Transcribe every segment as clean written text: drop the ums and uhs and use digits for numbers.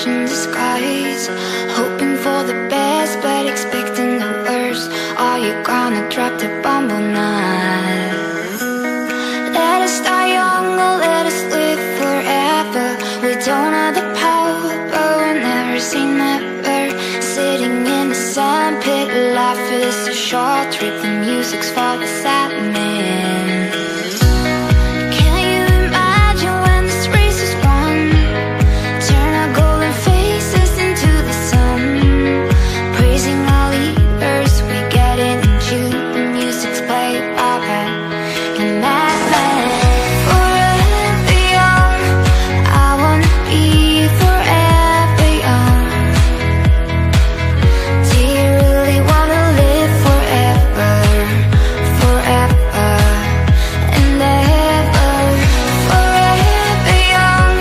wish in disguise, hoping for the best but expecting the worst. Are you gonna drop the bomb or not? Let us die young or let us live forever. We don't have the power, but we'll never say never. Sitting in the sandpit, life is a short trip. The music's for the sad men. Can you imagine when this race is won? Turn our golden faces into the sun, praising our leaders. We get it in June. The music's played up and madman. Forever young, I wanna be forever young. Do you really wanna live forever, forever and ever? Forever young,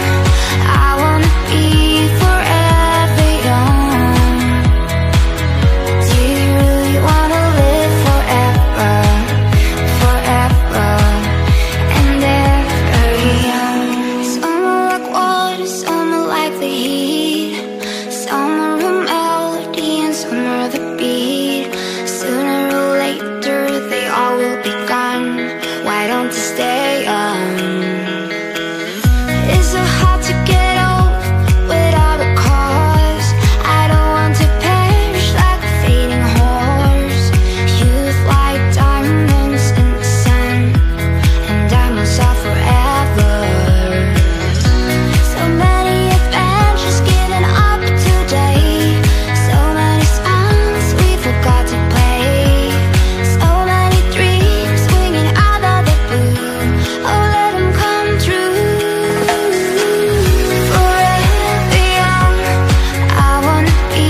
I wanna be forever young. Do you really wanna live forever, forever and ever young? Some are like water, some are like the heat, some are a melody and some are the beat. Sooner or later they all will be gone. Why don't you stay young? It's so hard to get old without a cause. I don't want to perish like a fading horse. Youth like diamonds in the sun, and diamonds are forever. So many adventures given up today, so many songs we forgot to play, so many dreams swinging out of the blue. Oh, let them come true. Forever young, I wanna be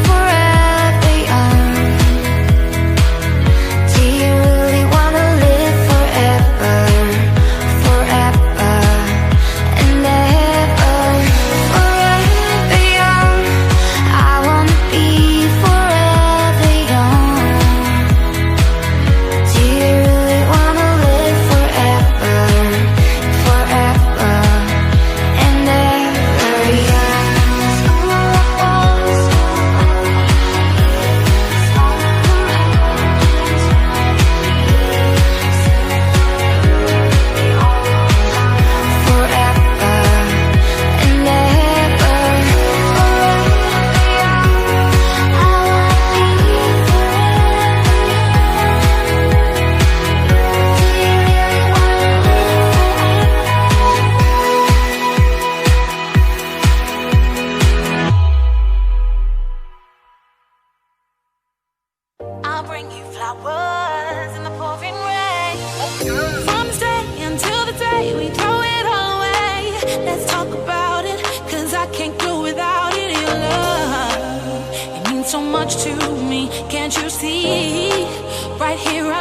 forever young. Do you really wanna live forever, forever and ever? Forever young, I wanna be forever young. Do you really wanna live forever, forever and ever young? Forever and ever. I wanna be I'll bring you flowers in the pouring rain. From this day until the day we throw it all away. Let's talk about it, 'cause I can't go without it. Your love, it means so much to me. Can't you see? Right here